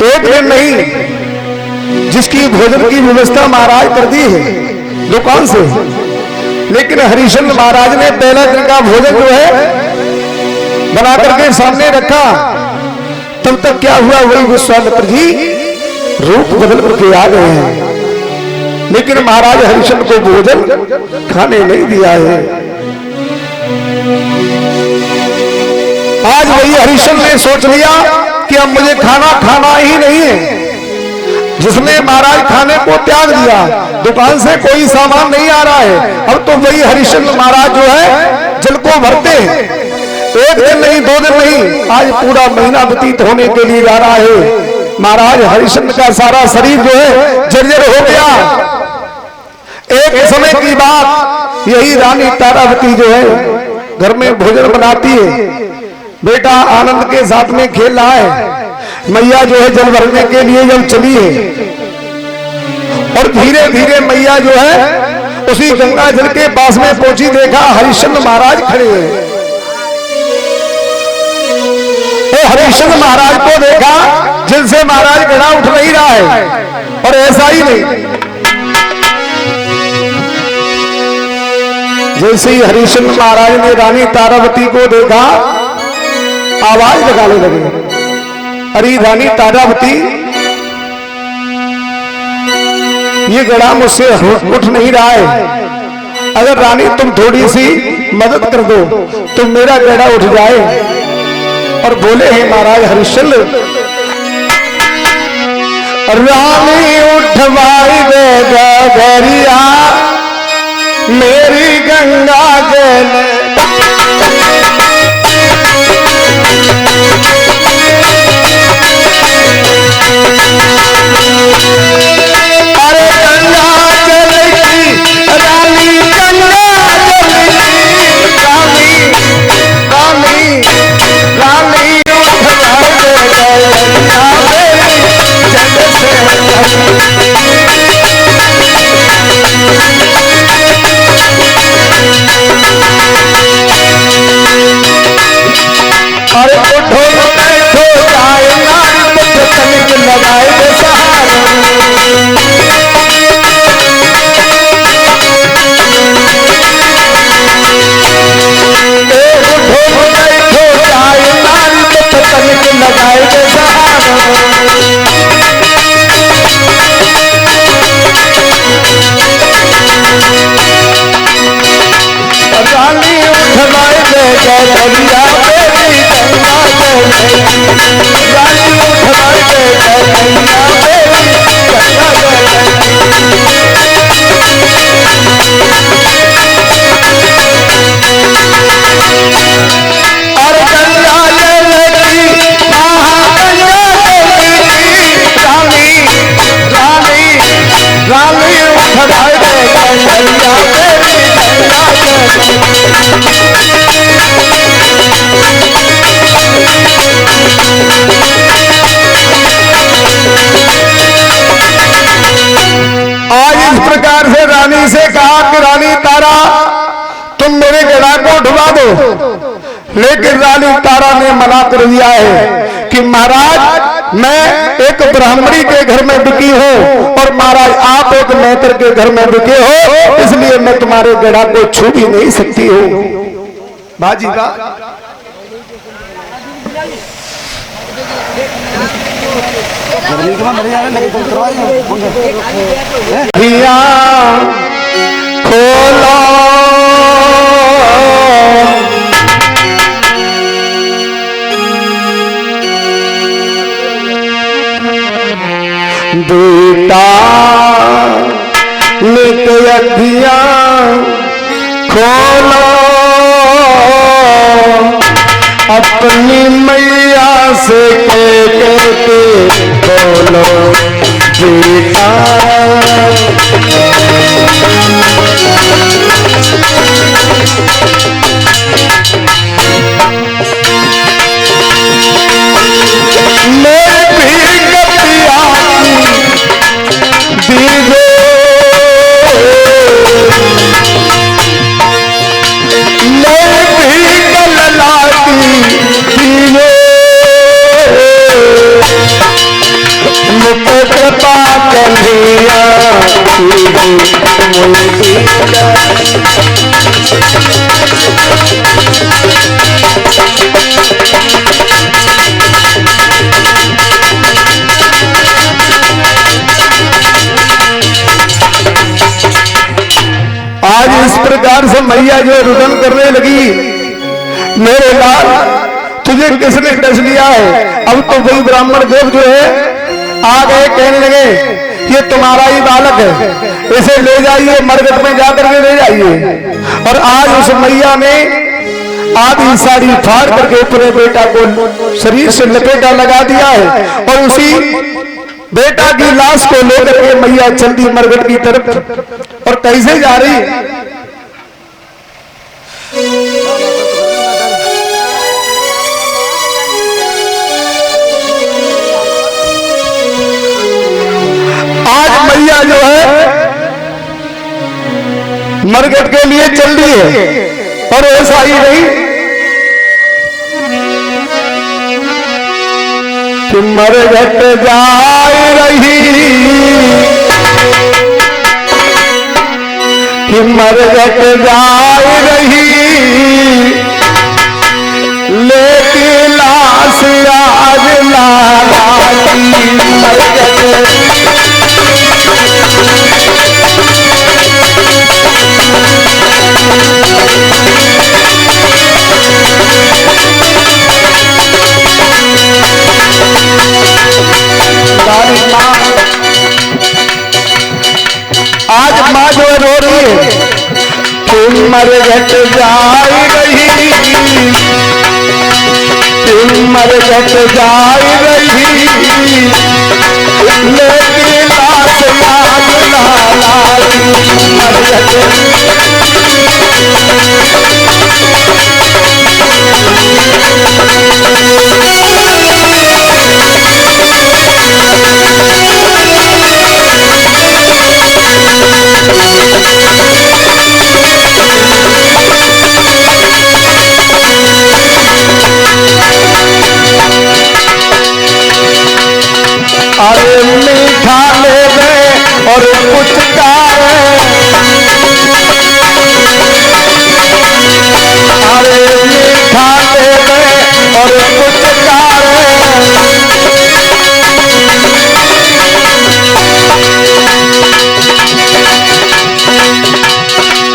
एक दिन नहीं, जिसकी भोजन की व्यवस्था महाराज कर दी है दुकान से, लेकिन हरिश्चंद्र महाराज ने पहले दिन का भोजन जो है बना करके सामने रखा। तब तक क्या हुआ, वही विश्वामित्र जी रूप बदल करके आ गए हैं, लेकिन महाराज हरिश्चंद्र को भोजन खाने नहीं दिया है। आज वही हरिश्चंद्र ने सोच लिया कि अब मुझे खाना ही नहीं है। जिसने महाराज खाने को त्याग दिया, दुकान से कोई सामान नहीं आ रहा है, अब तो वही हरिश्चंद्र महाराज जो है जल को भरते हैं। एक दिन नहीं, 2 दिन नहीं, आज पूरा महीना व्यतीत होने के लिए जा रहा है। महाराज हरिश्चंद्र का सारा शरीर जो है जर्जर हो गया। एक समय की बात, यही रानी तारावती जो है घर में भोजन बनाती है, बेटा आनंद के साथ में खेल रहा है। मैया जो है जल भरने के लिए जब चली है और धीरे धीरे मैया जो है उसी गंगा जल के पास में पहुंची, देखा हरिश्चंद्र महाराज खड़े हैं। हरिश्चंद्र महाराज को देखा जिनसे महाराज गड़ा उठ नहीं रहा है, और ऐसा ही नहीं, जैसे ही हरिश्चंद्र महाराज ने रानी तारावती को देखा आवाज लगाने लगे, अरे रानी तारावती, ये गड़ा मुझसे उठ नहीं रहा है, अगर रानी तुम थोड़ी सी मदद कर दो तो मेरा गड़ा उठ जाए। और बोले हैं महाराज हरिश्चंद्र, रानी उठवाई दे गरिया मेरी गंगा जल, अरे गंगा जल की रानी, गंगा जल की रानी, रानी रानी उठवाई दे गरिया मेरी जल से। अरे उठो बैठो जाए नारी मुझे तनिक लगाए दे सहारा, उठो बैठो जाए नारी मुझे तनिक लगाए दे सहारा, रानी उठवाए दे गरिया मेरी गंगा जल, रानी उठवाए दे गरिया मेरी गंगा जल। और गंगा जल की महागंगा जल की रानी, रानी रानी उठवाए दे गरिया मेरी गंगा जल। आज इस प्रकार से रानी से कहा कि रानी तारा तुम मेरे गड़ा को उठवा दो, लेकिन रानी तारा ने मना कर दिया है कि महाराज मैं एक ब्राह्मणी के घर में बिकी हूं और महाराज आप एक मैत्र के घर में बिके हो, इसलिए मैं तुम्हारे गड़ा को छू भी नहीं सकती हूं। बाजी का धिया खोलो बेटा लेके अखिया खोलो, अपनी मैया से कह के बोलो बेटा, मैं भी गतिया दीदो, मैं भी गललाती दीदो, मुझे कृपा कन्हैया आज इस प्रकार से मैया जो रुदन करने लगी, मेरे लाल तुझे किसने डस लिया है? अब तो वही ब्राह्मण देव जो है आ गए, कहने लगे ये तुम्हारा ही बालक है, इसे ले जाइए मरघट में जाकर के ले जाइए। और आज उस मैया ने आधी साड़ी फाड़ करके अपने बेटा को शरीर से लपेटा लगा दिया है, और उसी बेटा की लाश को लेकर के मैया चल दी मरघट की तरफ। और कैसे जा रही है? आज मैया जो है मरघट के लिए चल रही है, और ऐसा ही नहीं कि मरघट जा रही, कि मरघट जा रही, लेकिन लाश आज लाला की मरघट। आज माँ जो रो रही है कि मरघट जा रही, कि मरघट जा रही, लेकिन लाश आज लाला की मरघट। अरे मीठा ले गए और कुछ गाए, अरे मीठा ले गए और कुछ गाए,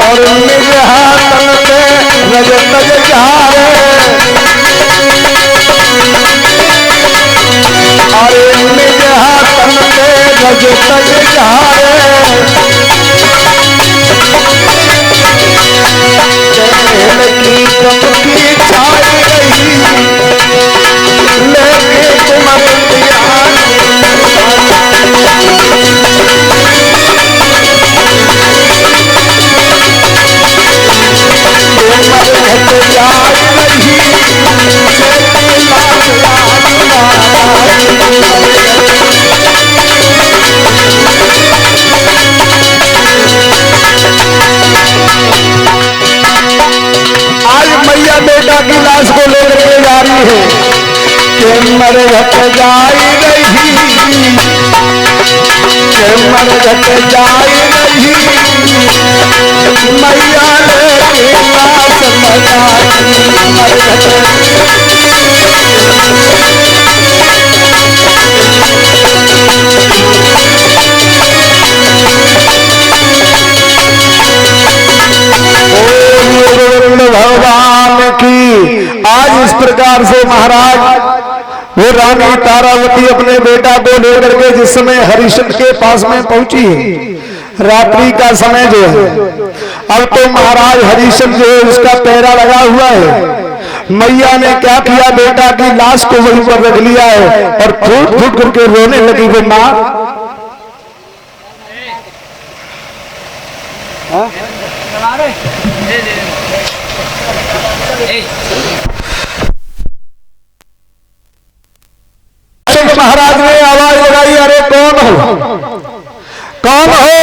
और मेरे हाथन पे रज तज जाए, अरे मेरे हाथन पे रज तज जाए, तेल की चमकी छाई रही, लेके तुम बेटा की लाश को लेकर के जा रही है कि मरघट जाई रही, कि मरघट जाई रही, मैया लेके लाश लगाई मरघट। भगवान की आज इस प्रकार से महाराज वो रानी तारावती अपने बेटा को लेकर के जिस समय हरिश्चंद्र के पास में पहुंची है, रात्रि का समय जो है, अब तो महाराज हरिश्चंद्र जो है उसका पैरा लगा हुआ है। मैया ने क्या किया, बेटा की लाश को वहीं पर रख लिया है और फूट फूट करके रोने लगी वो माँ। महाराज ने आवाज लगाई, अरे कौन हो, कौन हो?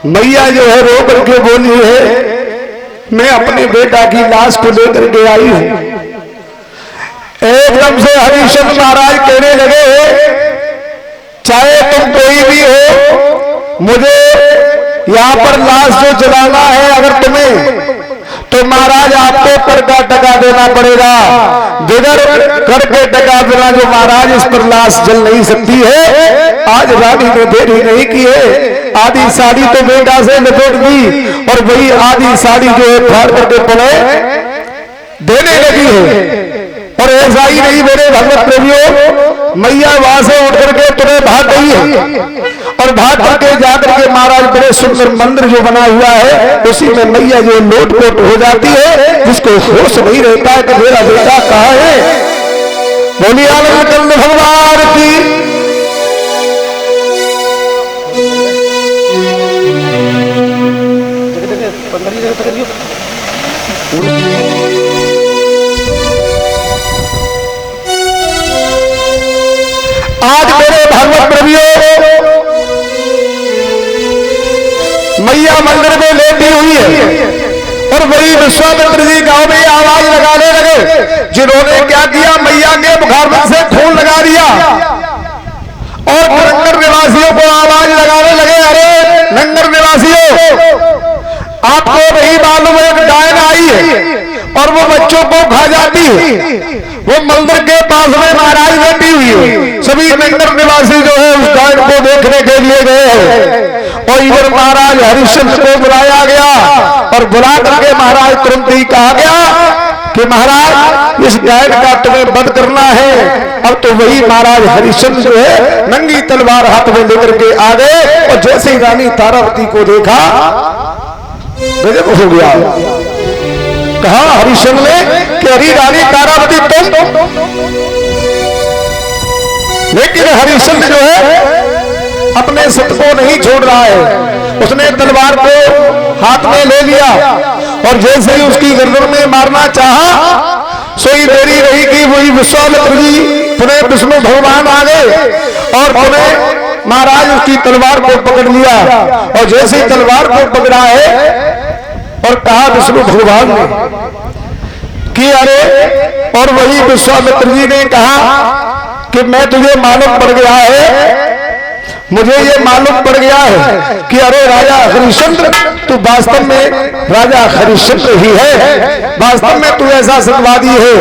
मैया जो है रो करके बोली है, मैं अपने बेटा की लाश को लेकर के आई हूं। एकदम से हरिश्चंद्र महाराज कहने लगे, चाहे तुम कोई भी हो, मुझे यहां पर लाश जो जलाना है अगर तुम्हें, तो महाराज आपको कर का टका देना पड़ेगा। बगैर कर के टका देना जो महाराज इस पर लाश जल नहीं सकती है। आज रानी ने देरी नहीं की है, आधी साड़ी तो बेटा से लपेट दी और वही आधी साड़ी जो है फाड़ करके पड़े देने लगी है। और ऐसा ही नहीं मेरे भगवत प्रेमियों, मैया वहां से उठ करके तुम्हें भाग गई है और भाग करके जाकर के महाराज बड़े सुंदर मंदिर जो बना हुआ है उसी में मैया जो लोट पोट हो जाती है, जिसको होश नहीं रहता है कि मेरा बेटा कहाँ है। बोलिए आनंद कंद भगवान की। आज मेरे भागवत प्रभियों मैया मंदिर में लेटी हुई है और वही विश्वामित्र जी गांव में आवाज लगाने लगे, जिन्होंने क्या किया, मैया के मुखारबिंद से खून लगा दिया और नंगर निवासियों को आवाज लगाने लगे, अरे नंगर निवासियों, आपको नहीं मालूम है एक डायन आई है और वो बच्चों को खा जाती है। वो मंदिर के पास में महाराज बैठी हुई है। सभी नंगर निवासी जो है उस डायन को देखने के लिए गए हैं और इधर महाराज हरिश्चंद्र को बुलाया गया और बुला करके महाराज तुरंत ही कहा गया कि महाराज इस डायन का तुम्हें वध करना है। अब तो वही महाराज हरिश्चंद्र जो है नंगी तलवार हाथ में लेकर के आ गए और जैसे ही रानी तारावती को देखा गजब हो गया। कहा हरिश्चंद्र ने कि अरे रानी तारावती तुम, लेकिन हरिश्चंद्र जो है अपने सत्य को नहीं छोड़ रहा है। उसने तलवार को हाथ में ले लिया और जैसे ही उसकी गर्दन में मारना चाहा, सोई देरी रही कि वही विश्वामित्र जी पुनः विष्णु भगवान आ गए और पुनः महाराज उसकी तलवार को पकड़ लिया और जैसे ही तलवार को पकड़ा है और कहा विष्णु भगवान ने कि अरे, और वही विश्वामित्र जी ने कहा कि मैं तुझे मालूम पड़ गया है, मुझे ये मालूम पड़ गया है कि अरे राजा हरिश्चंद्र, तू वास्तव में राजा हरिश्चंद्र ही है, वास्तव में तू ऐसा सत्यवादी है।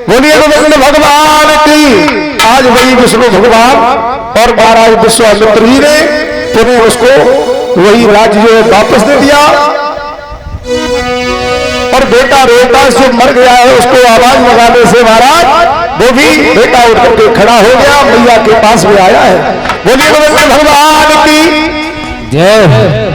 बोलिए गोविंद भगवान की। आज वही विष्णु भगवान और महाराज विश्वामित्र जी ने पुनः उसको वही राज्य जो वापस दे दिया और बेटा रोहतास जो मर गया है उसको आवाज लगाने से महाराज वो भी बेटा उठ करके खड़ा हो गया, मैया के पास में आया है। बोलिए गोविंद भगवान की जय।